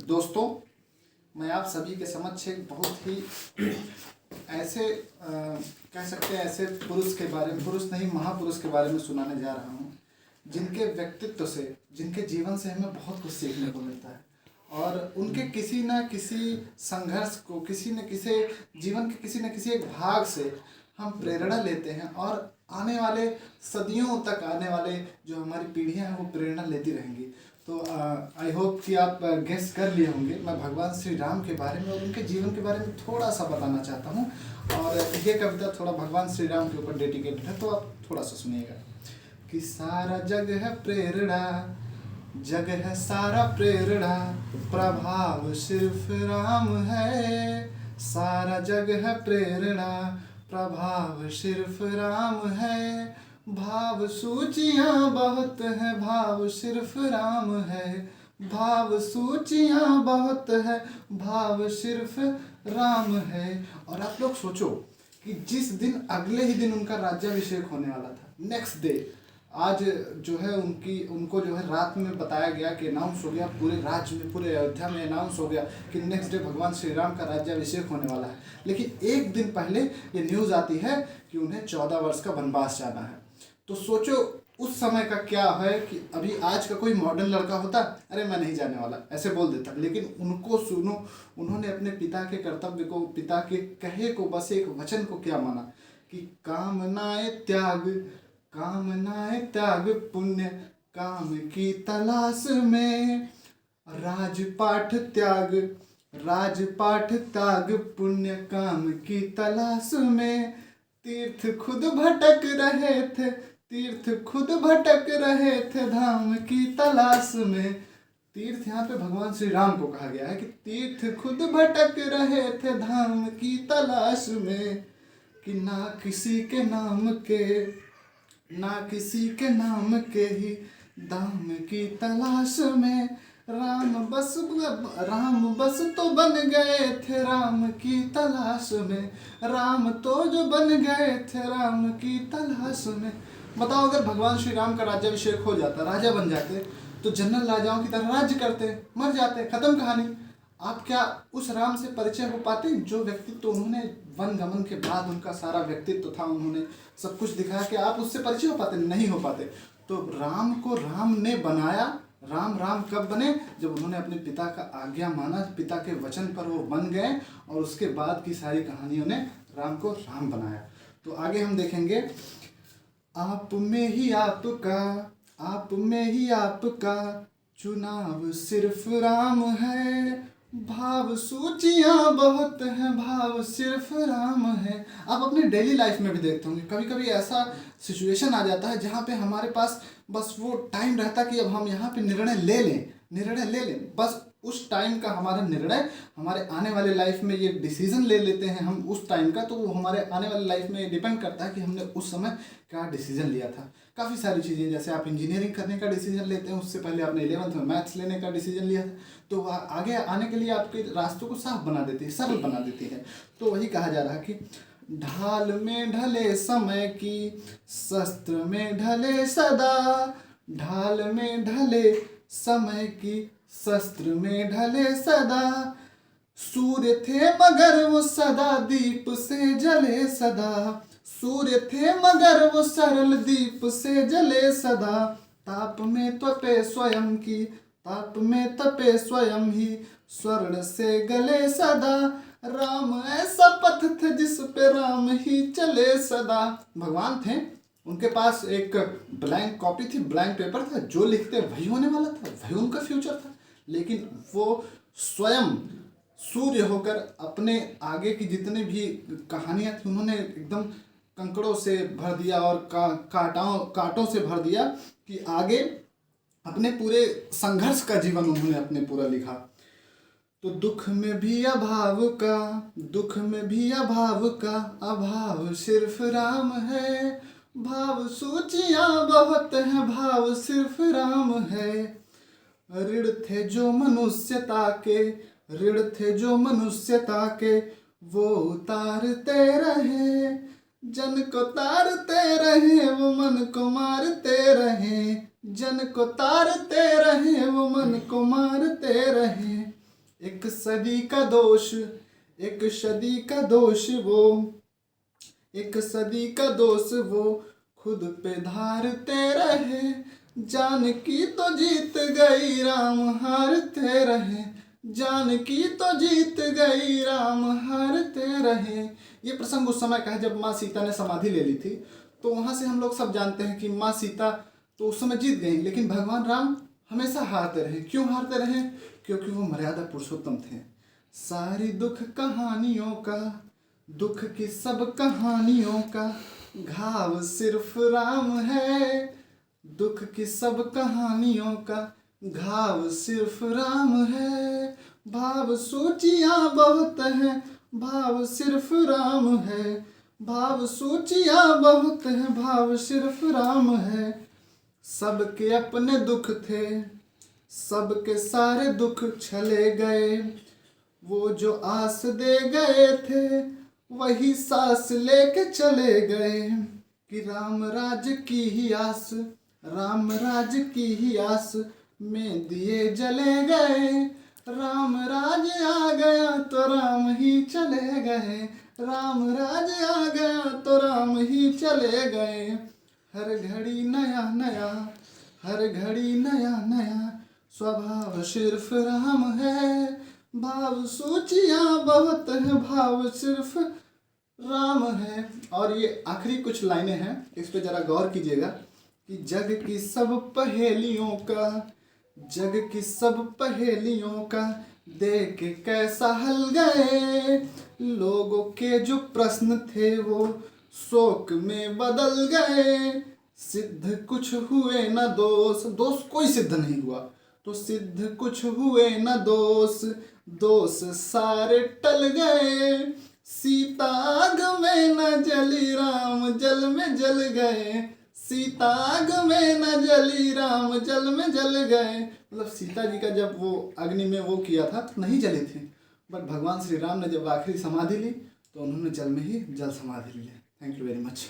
दोस्तों, मैं आप सभी के समक्ष एक बहुत ही ऐसे कह सकते हैं ऐसे पुरुष के बारे में, पुरुष नहीं महापुरुष के बारे में सुनाने जा रहा हूँ, जिनके व्यक्तित्व से, जिनके जीवन से हमें बहुत कुछ सीखने को मिलता है और उनके किसी न किसी संघर्ष को, किसी न किसी जीवन के किसी न किसी एक भाग से हम प्रेरणा लेते हैं और आने वाले सदियों तक आने वाले जो हमारी पीढ़ियां हैं वो प्रेरणा लेती रहेंगी। तो आई होप कि आप गेस कर लिए होंगे। मैं भगवान श्री राम के बारे में और उनके जीवन के बारे में थोड़ा सा बताना चाहता हूँ और ये कविता थोड़ा भगवान श्री राम के ऊपर डेडिकेटेड है, तो आप थोड़ा सा सुनिएगा। कि सारा जग है प्रेरणा, जग है सारा प्रेरणा, प्रभाव सिर्फ राम है। सारा जग है प्रेरणा, प्रभाव सिर्फ राम है। भाव सूचियाँ बहुत हैं, भाव सिर्फ राम है। भाव सूचियाँ बहुत है, भाव सिर्फ राम है। और आप लोग सोचो कि जिस दिन, अगले ही दिन उनका राज्याभिषेक होने वाला था, नेक्स्ट डे, आज जो है उनको जो है रात में बताया गया कि अनाउंस हो गया पूरे राज्य में, पूरे अयोध्या में अनाउंस हो गया कि नेक्स्ट डे भगवान श्री राम का राज्याभिषेक होने वाला है। लेकिन एक दिन पहले ये न्यूज़ आती है कि उन्हें 14 वर्ष का वनवास जाना है। तो सोचो उस समय का क्या है कि अभी आज का कोई मॉडर्न लड़का होता, अरे मैं नहीं जाने वाला, ऐसे बोल देता। लेकिन उनको सुनो, उन्होंने अपने पिता के कर्तव्य को, पिता के कहे को, बस एक वचन को क्या माना कि कामनाएं त्याग, कामनाएं त्याग, पुण्य काम की तलाश में। राजपाठ त्याग, राजपाठ त्याग, पुण्य काम की तलाश में। तीर्थ खुद भटक रहे थे, तीर्थ खुद भटक रहे थे, धाम की तलाश में। तीर्थ यहाँ पे भगवान श्री राम को कहा गया है कि तीर्थ खुद भटक रहे थे, धाम की तलाश में। कि ना किसी के नाम के, ना किसी के नाम के ही दाम की तलाश में। राम बस तो बन गए थे राम की तलाश में। राम तो जो बन गए थे राम की तलाश में। बताओ, अगर भगवान श्री राम का राज्याभिषेक हो जाता, राजा बन जाते, तो जनरल राजाओं की तरह राज्य करते, मर जाते, खत्म कहानी। आप क्या उस राम से परिचय हो पाते जो व्यक्तित्व उन्होंने वन गमन के बाद, उनका सारा व्यक्तित्व था, उन्होंने सब कुछ दिखाया, कि आप उससे परिचय हो पाते? नहीं हो पाते। तो राम को राम ने बनाया। राम राम कब बने? जब उन्होंने अपने पिता का आज्ञा माना, पिता के वचन पर वो बन गए और उसके बाद की सारी कहानियों ने राम को राम बनाया। तो आगे हम देखेंगे, आप में ही आपका, आप में ही आपका चुनाव सिर्फ राम है। भाव सूचियाँ बहुत हैं, भाव सिर्फ राम है। आप अपने डेली लाइफ में भी देखते होंगे, कभी कभी ऐसा सिचुएशन आ जाता है जहाँ पे हमारे पास बस वो टाइम रहता कि अब हम यहाँ पे निर्णय ले लें, निर्णय ले लें। बस उस टाइम का हमारा निर्णय हमारे आने वाले लाइफ में ये डिसीजन ले लेते हैं हम उस टाइम का, तो वो हमारे आने वाले लाइफ में डिपेंड करता है कि हमने उस समय क्या डिसीजन लिया था। काफ़ी सारी चीज़ें, जैसे आप इंजीनियरिंग करने का डिसीजन लेते हैं, उससे पहले आपने 11th में मैथ्स लेने का डिसीजन लिया था, तो वह आगे आने के लिए आपके रास्तों को साफ बना देती है, सरल बना देती है। तो वही कहा जा रहा है कि ढाल में ढले समय की, शस्त्र में ढले सदा। ढाल में ढले समय की, शस्त्र में ढले सदा। सूर्य थे मगर वो सदा दीप से जले सदा। सूर्य थे मगर वो सरल दीप से जले सदा। ताप में तपे स्वयं की, ताप में तपे स्वयं ही, स्वर्ण से गले सदा। राम ऐसा पथ थे जिस पे राम ही चले सदा। भगवान थे, उनके पास एक ब्लैंक कॉपी थी, ब्लैंक पेपर था, जो लिखते वही होने वाला था, वही उनका फ्यूचर था। लेकिन वो स्वयं सूर्य होकर अपने आगे की जितने भी कहानियाँ थी उन्होंने एकदम कंकड़ों से भर दिया और कांटों से भर दिया कि आगे अपने पूरे संघर्ष का जीवन उन्होंने अपने पूरा लिखा। तो दुख में भी अभाव का, दुख में भी अभाव का, अभाव सिर्फ राम है। भाव सूचियाँ बहुत हैं, भाव सिर्फ राम है। ऋण थे जो मनुष्यता के, ऋण थे जो मनुष्यता के, वो उतारते रहे। जन को तारते रहे, वो मन को मारते रहे। जन को तारते रहे, वो मन को मारते रहे। एक सदी का दोष, एक सदी का दोष वो, एक सदी का दोष वो खुद पे धारते रहे। जानकी तो जीत गई राम हारते रहे, जानकी तो जीत गई राम हारते रहे। ये प्रसंग उस समय का है जब माँ सीता ने समाधि ले ली थी। तो वहाँ से हम लोग सब जानते हैं कि माँ सीता तो उस समय जीत गई, लेकिन भगवान राम हमेशा हारते रहे। क्यों हारते रहे? क्योंकि वो मर्यादा पुरुषोत्तम थे। सारी दुख कहानियों का, दुख की सब कहानियों का घाव सिर्फ राम है। दुख की सब कहानियों का घाव सिर्फ राम है। भाव सूचियाँ बहुत हैं, भाव सिर्फ राम है। भाव सूचियाँ बहुत हैं, भाव सिर्फ राम है। सबके अपने दुख थे, सबके सारे दुख चले गए। वो जो आस दे गए थे वही सांस लेके चले गए। कि राम राज की ही आस, राम राज की ही आस में दिए जले गए। राम राज आ गया तो राम ही चले गए, राम राज आ गया तो राम ही चले गए। हर घड़ी नया नया, हर घड़ी नया नया स्वभाव सिर्फ राम है। भाव सूचियाँ बहुत हैं, भाव सिर्फ राम है। और ये आखिरी कुछ लाइनें हैं, इस पे जरा गौर कीजिएगा कि जग की सब पहेलियों का, जग की सब पहेलियों का देख के कैसा हल गए। लोगों के जो प्रश्न थे वो शोक में बदल गए। सिद्ध कुछ हुए न दोष, दोष कोई सिद्ध नहीं हुआ, तो सिद्ध कुछ हुए न दोष, दोष सारे टल गए। सीता आग में न जली राम जल में जल गए, सीता आग में न जली राम जल में जल गए। मतलब सीता जी का जब वो अग्नि में वो किया था तो नहीं जली थी, बट भगवान श्री राम ने जब आखिरी समाधि ली तो उन्होंने जल में ही जल समाधि लिया। Thank you very much.